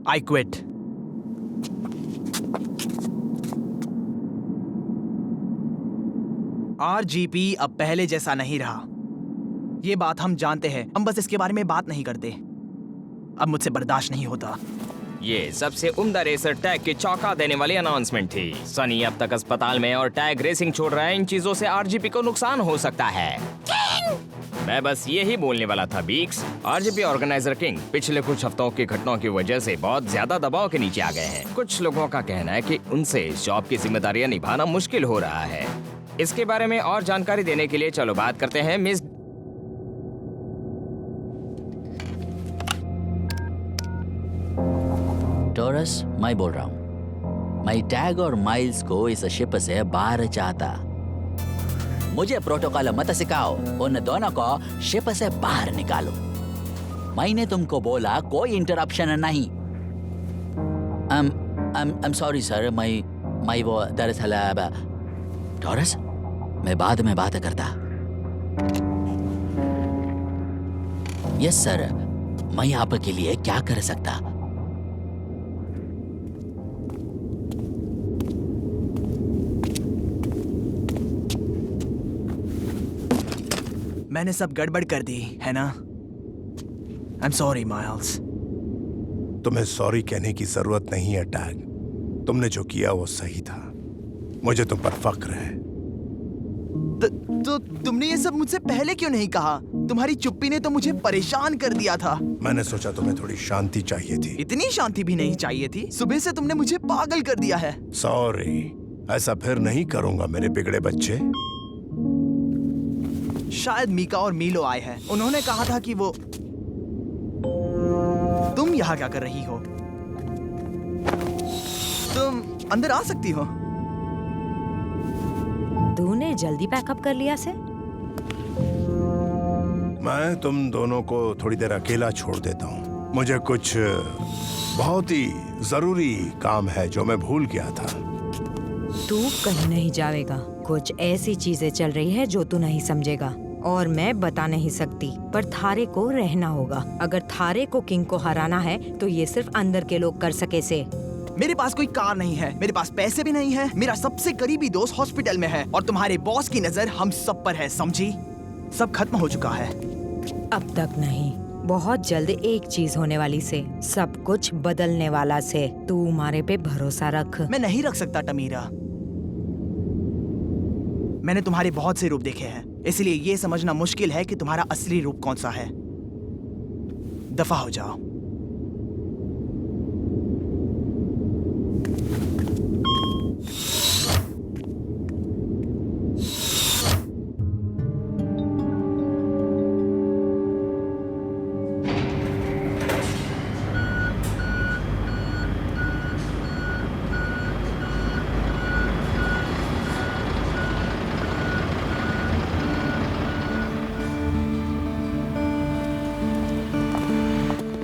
I quit. RGP अब पहले जैसा नहीं रहा। ये बात हम जानते हैं, हम बस इसके बारे में बात नहीं करते। अब मुझसे बर्दाश्त नहीं होता। ये सबसे उम्दा रेसर टैग की चौंका देने वाली अनाउंसमेंट थी। सनी अब तक अस्पताल में और टैग रेसिंग छोड़ रहा है। इन चीजों से आरजीपी को नुकसान हो सकता है। मैं बस यही बोलने वाला था बीक्स। आरजीपी ऑर्गेनाइजर किंग पिछले कुछ हफ्तों की घटनाओं की वजह से बहुत ज्यादा दबाव के नीचे आ गए हैं। कुछ लोगों का कहना है कि उनसे इस जॉब की जिम्मेदारियां निभाना मुश्किल हो रहा है। इसके बारे में और जानकारी देने के लिए चलो बात करते हैं मिस टॉरस। मैं बोल रहा हूँ, मैं टैग और माइल्स को इस शिप से बाहर चाहता। मुझे प्रोटोकॉल मत सिखाओ, उन दोनों को शिप से बाहर निकालो। मैंने तुमको बोला कोई इंटरप्शन नहीं। I'm सॉरी सर, मैं वो दरअसल टॉरस, मैं बाद में बात करता। यस सर, मैं आपके लिए क्या कर सकता? मैंने सब गड़बड़ कर दी है ना? आई एम सॉरी माइल्स। तुम्हें सॉरी कहने की जरूरत नहीं है टैग। तुमने जो किया वो सही था। मुझे तुम पर फक्र है। तो तुमने ये सब मुझसे पहले क्यों नहीं कहा? तुम्हारी चुप्पी ने तो मुझे परेशान कर दिया था। मैंने सोचा तुम्हें थोड़ी शांति चाहिए थी। इतनी शांति भी नहीं चाहिए थी। सुबह से तुमने मुझे पागल कर दिया है। सॉरी, ऐसा फिर नहीं करूंगा मेरे बिगड़े बच्चे। शायद मीका और मीलो आए हैं। उन्होंने कहा था कि वो... तुम यहाँ क्या कर रही हो? तुम अंदर आ सकती हो। तूने जल्दी पैकअप कर लिया से? मैं तुम दोनों को थोड़ी देर अकेला छोड़ देता हूँ। मुझे कुछ बहुत ही जरूरी काम है जो मैं भूल गया था। तू कहीं नहीं जाएगा। कुछ ऐसी चीजें चल रही है जो तू नहीं समझेगा और मैं बता नहीं सकती, पर थारे को रहना होगा। अगर थारे को किंग को हराना है तो ये सिर्फ अंदर के लोग कर सके से। मेरे पास कोई कार नहीं है, मेरे पास पैसे भी नहीं है, मेरा सबसे करीबी दोस्त हॉस्पिटल में है और तुम्हारे बॉस की नजर हम सब पर है, समझी? सब खत्म हो चुका है। अब तक नहीं, बहुत जल्द एक चीज होने वाली से, सब कुछ बदलने वाला से। तू हमारे पे भरोसा रख। मैं नहीं रख सकता तमीरा। मैंने तुम्हारे बहुत से रूप देखे हैं, इसलिए ये समझना मुश्किल है कि तुम्हारा असली रूप कौन सा है। दफा हो जाओ।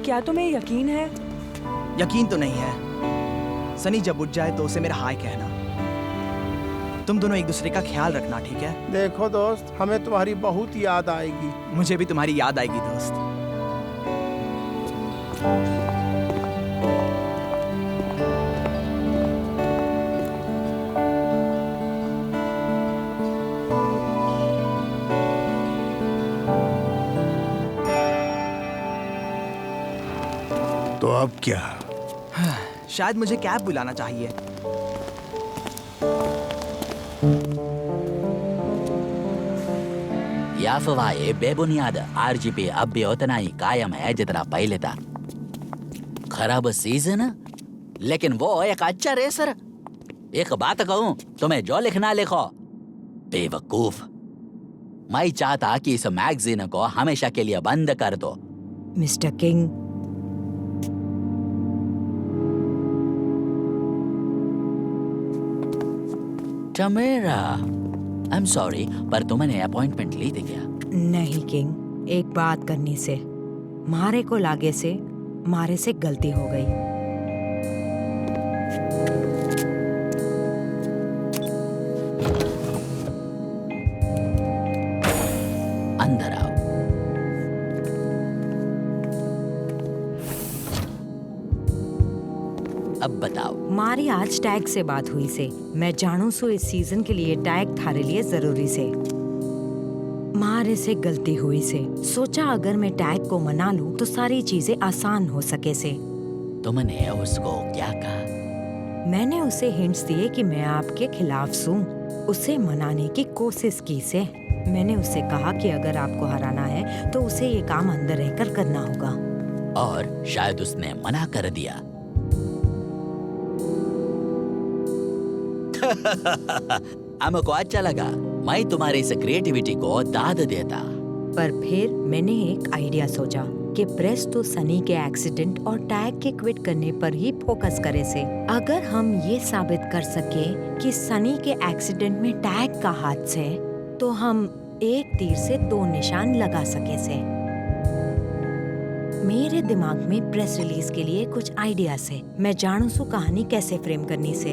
क्या तुम्हें यकीन है? यकीन तो नहीं है। सनी जब उठ जाए तो उसे मेरा हाय कहना। तुम दोनों एक दूसरे का ख्याल रखना, ठीक है? देखो दोस्त, हमें तुम्हारी बहुत याद आएगी। मुझे भी तुम्हारी याद आएगी दोस्त। तो अब क्या? शायद मुझे कैब बुलाना चाहिए। यह अफवाहें बेबुनियाद। आरजीपी अब भी उतना ही कायम है जितना पहले था। खराब सीजन, लेकिन वो एक अच्छा रेसर। एक बात कहूं, तुम्हें जो लिखना लिखो। बेवकूफ। मैं चाहता कि इस मैगजीन को हमेशा के लिए बंद कर दो। मिस्टर किंग, टमेरा, आई एम सॉरी, पर तुमने अपॉइंटमेंट ली थी क्या? नहीं किंग, एक बात करनी से मारे को लागे से मारे से गलती हो गई। अंदर आओ। अब बताओ। मारी आज टैग से बात हुई से मैं जानू सो इस सीजन के लिए टैग थारे लिए जरूरी से मारे से गलती हुई से सोचा अगर मैं टैग को मना लूं तो सारी चीजें आसान हो सके से। तुमने उसको क्या कहा? मैंने उसे हिंट्स दिए कि मैं आपके खिलाफ सूं। उसे मनाने की कोशिश की से मैंने उसे कहा कि अगर आपको हराना है तो उसे ये काम अंदर रहकर करना होगा। और शायद उसने मना कर दिया। हमको अच्छा लगा। मैं तुम्हारी इस क्रिएटिविटी को दाद देता। पर फिर मैंने एक आइडिया सोचा कि प्रेस तो सनी के एक्सीडेंट और टैग के क्विट करने पर ही फोकस करे से। अगर हम ये साबित कर सके कि सनी के एक्सीडेंट में टैग का हाथ से तो हम एक तीर से दो निशान लगा सके से। मेरे दिमाग में प्रेस रिलीज के लिए कुछ आइडिया से मैं जानू सो कहानी कैसे फ्रेम करनी से।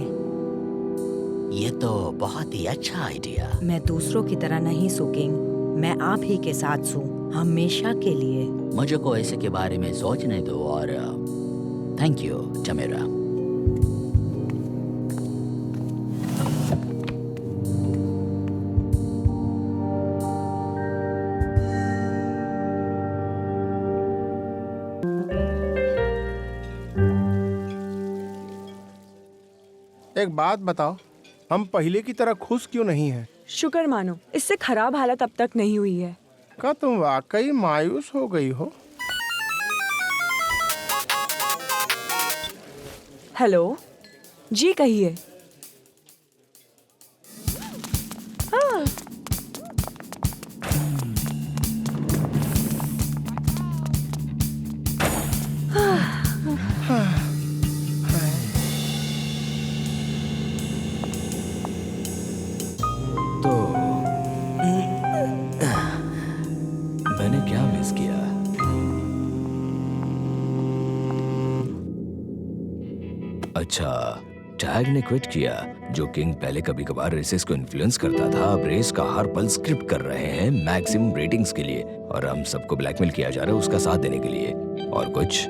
ये तो बहुत ही अच्छा आइडिया। मैं दूसरों की तरह नहीं सू किंग, मैं आप ही के साथ सू हमेशा के लिए। मुझे को इसे के बारे में सोचने दो और थैंक यू टमेरा। एक बात बताओ, हम पहले की तरह खुश क्यों नहीं हैं? शुक्र मानो, इससे खराब हालत अब तक नहीं हुई है। क्या तुम वाकई मायूस हो गई हो? हेलो जी, कहिए। हाँ। तो मैंने क्या मिस किया? अच्छा, टैग ने क्विट किया। जो किंग पहले कभी कभार रेसेस को इन्फ्लुएंस करता था, अब रेस का हर पल स्क्रिप्ट कर रहे हैं मैक्सिमम रेटिंग्स के लिए, और हम सबको ब्लैकमेल किया जा रहा है उसका साथ देने के लिए। और कुछ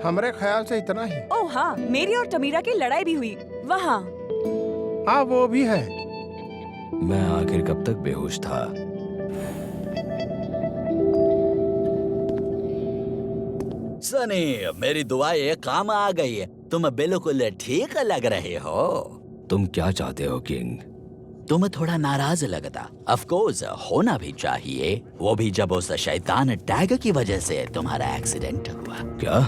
हमारे ख्याल से इतना ही। ओह हाँ, मेरी और तमीरा की लड़ाई भी हुई वहाँ। हाँ, वो भी है। मैं आखिर कब तक बेहोश था? सनी, मेरी दुआएं काम आ गई है। तुम बिल्कुल ठीक लग रहे हो। तुम क्या चाहते हो किंग? तुम थोड़ा नाराज लगता। ऑफ कोर्स होना भी चाहिए, वो भी जब उस शैतान टैग की वजह से तुम्हारा एक्सीडेंट हुआ। क्या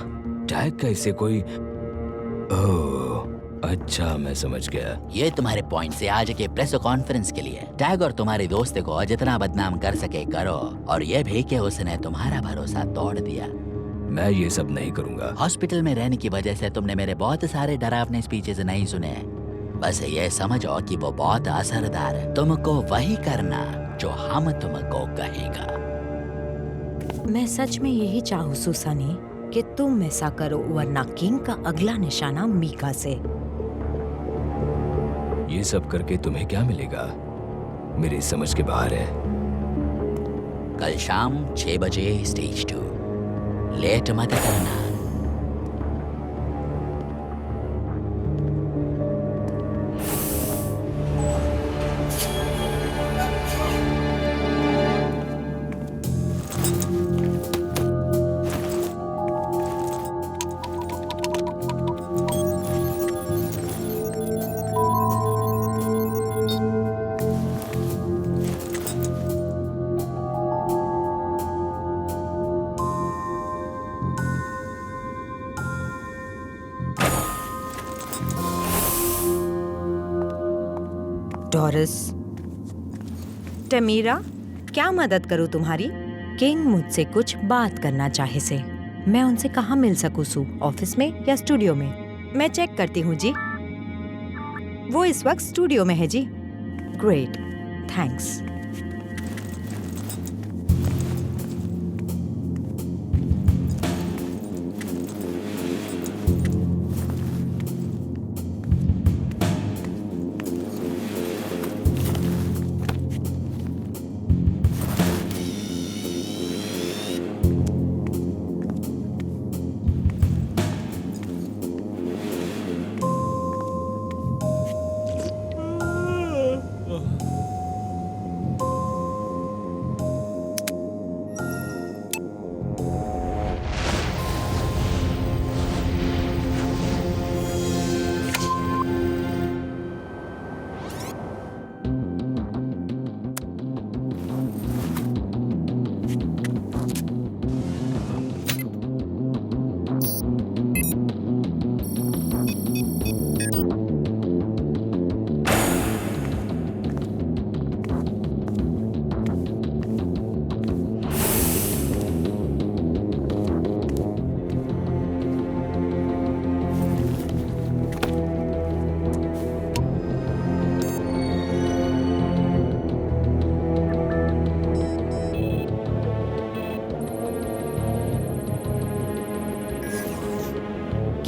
टैग का इससे कोई? ओह अच्छा, मैं समझ गया। ये तुम्हारे पॉइंट से आज के प्रेस कॉन्फ्रेंस के लिए टैग और तुम्हारे दोस्त को जितना बदनाम कर सके करो, और ये भी कि उसने तुम्हारा भरोसा तोड़ दिया। मैं ये सब नहीं करूंगा। हॉस्पिटल में रहने की वजह से तुमने मेरे बहुत सारे डरावने स्पीचेस नहीं सुने। बस ये समझो कि वो बहुत असरदार है। तुमको वही करना जो हम तुमको कहेगा। मैं सच में यही चाहूँ सुसानी कि तुम ऐसा करो, वरना किंग का अगला निशाना मीका से। ये सब करके तुम्हें क्या मिलेगा? मेरी समझ के बाहर है। कल शाम 6 बजे स्टेज 2। लेट मत करना। टॉरस, टमीरा, क्या मदद करूं तुम्हारी? किंग मुझसे कुछ बात करना चाहे से। मैं उनसे कहाँ मिल सकूं सू? ऑफिस में या स्टूडियो में? मैं चेक करती हूँ जी। वो इस वक्त स्टूडियो में है जी। Great, thanks.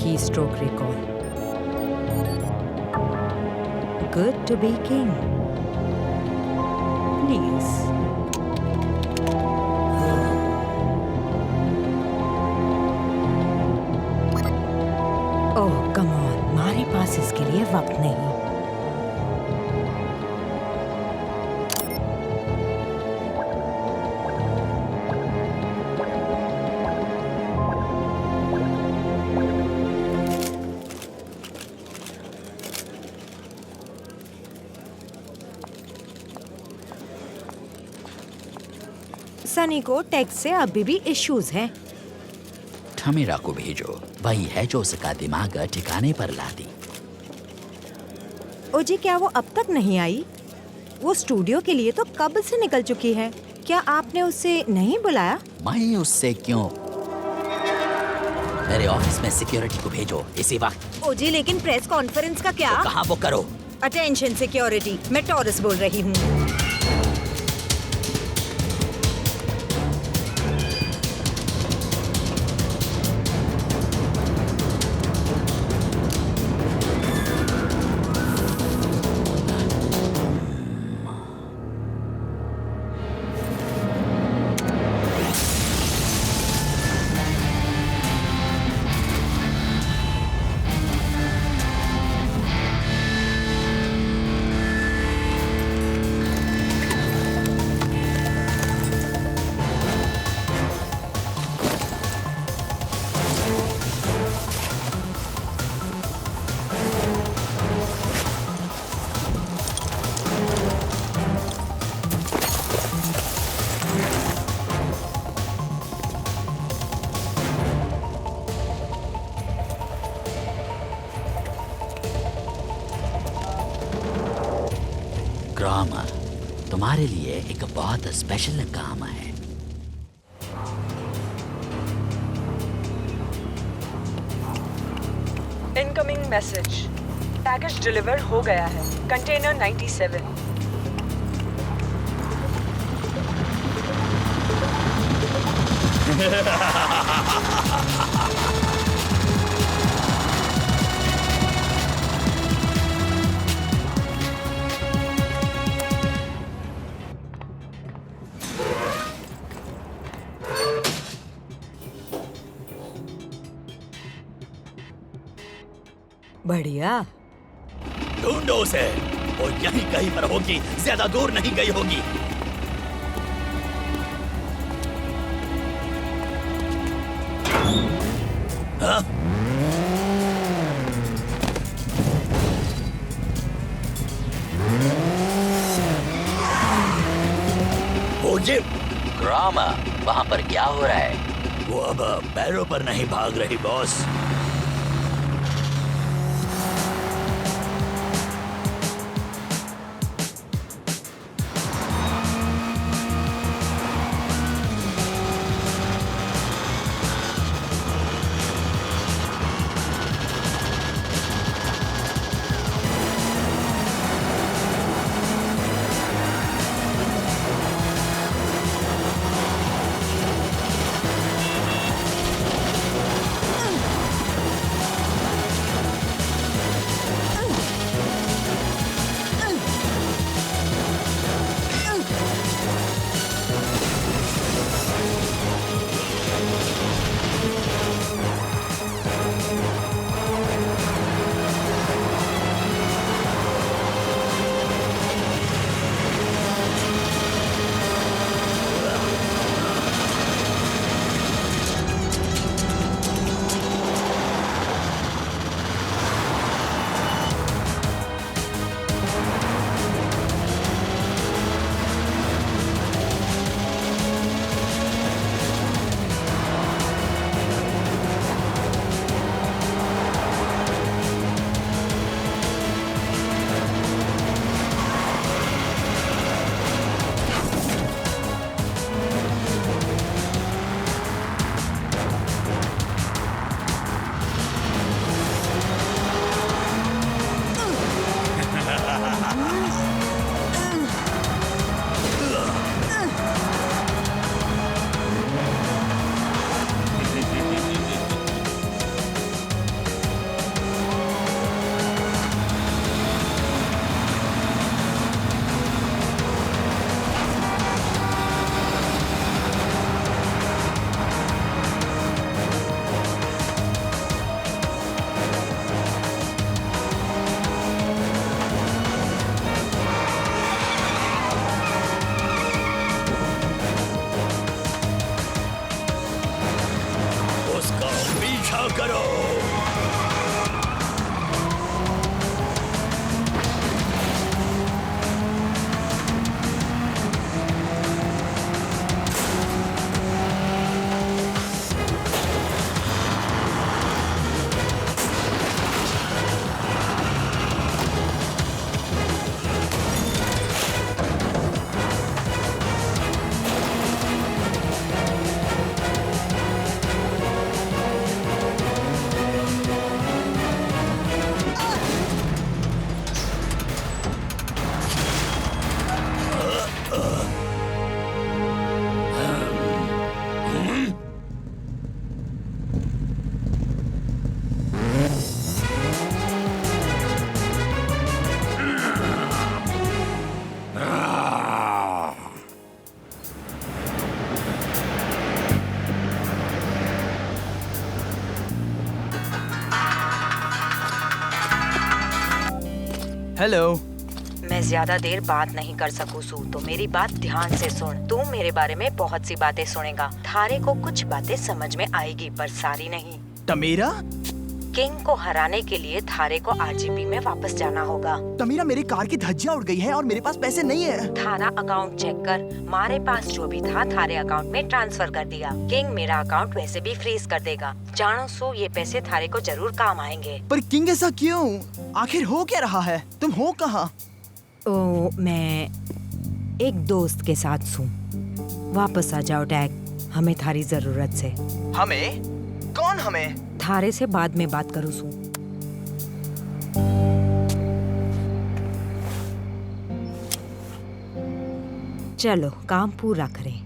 keystroke recall. Good to be king. Please. Oh, come on. हमारे पास इसके लिए वक्त नहीं. सनी को टेक्स्ट से अभी भी इश्यूज हैं. ठमीरा को भेजो, वही है जो उसका दिमाग ठिकाने पर ला दी. ओजी, क्या वो अब तक नहीं आई? वो स्टूडियो के लिए तो कब से निकल चुकी है. क्या आपने उसे नहीं बुलाया? मैं उससे क्यों? मेरे ऑफिस में सिक्योरिटी को भेजो इसी वक्त. ओजी, लेकिन प्रेस कॉन्फ्रेंस का क्या? कहाँ वो करो. अटेंशन सिक्योरिटी, मैं टॉरस बोल रही हूँ. ग्रामा, तुम्हारे लिए एक बहुत स्पेशल काम है. Incoming message. पैकेज डिलीवर हो गया है. कंटेनर 97. बढ़िया. ढूंढो उसे, वो यहीं कहीं पर होगी, ज्यादा दूर नहीं गई होगी. हाँ? ग्रामा, वहाँ पर क्या हो रहा है? वो अब पैरों पर नहीं भाग रही बॉस. करो। हेलो। मैं ज्यादा देर बात नहीं कर सकूं सू, तो मेरी बात ध्यान से सुन। तू मेरे बारे में बहुत सी बातें सुनेगा। थारे को कुछ बातें समझ में आएगी, पर सारी नहीं। तमीरा? किंग को हराने के लिए थारे को आरजीपी में वापस जाना होगा। तमीरा, मेरी कार की धज्जियां उड़ गई है और मेरे पास पैसे नहीं है। थारा अकाउंट चेक कर। हमारे पास जो भी था थारे अकाउंट में ट्रांसफर कर दिया। किंग मेरा अकाउंट वैसे भी फ्रीज कर देगा। जानो सो, ये पैसे थारे को जरूर काम आएंगे। पर किंग ऐसा क्यों? आखिर हो क्या रहा है? तुम हो कहाँ? ओ, मैं एक दोस्त के साथ हूँ। वापस आ जाओ टैग, हमें थारी जरूरत से। हमें? कौन हमें? थारे से बाद में बात करूँ सू। चलो काम पूरा करें।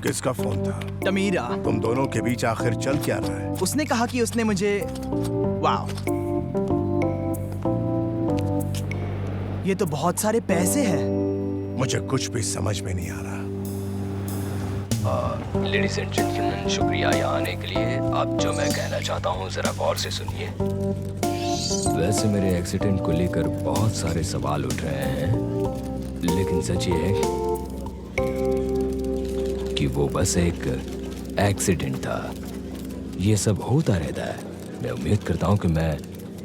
किसका फोन था? तमीरा। तुम दोनों के बीच आखिर चल क्या रहा है? उसने कहा कि उसने मुझे... वाह, ये तो बहुत सारे पैसे हैं। मुझे कुछ भी समझ में नहीं आ रहा। लेडीज एंड जेंटलमैन, शुक्रिया यहाँ आने के लिए। अब जो मैं कहना चाहता हूँ जरा गौर से सुनिए। वैसे मेरे एक्सीडेंट को लेकर बहुत सारे सवाल उठ रहे हैं, लेकिन सच ये है कि वो बस एक एक्सीडेंट था। ये सब होता रहता है। मैं उम्मीद करता हूँ कि मैं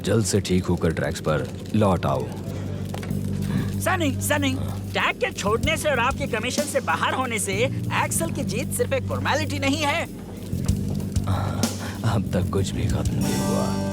जल्द से ठीक होकर ट्रैक्स पर लौट आऊँ। सनी, टैग के छोड़ने से और आपके कमीशन से बाहर होने से एक्सेल की जीत सिर्फ एक फॉर्मेलिटी नहीं है। अब तक कुछ भी खत्म नहीं हुआ।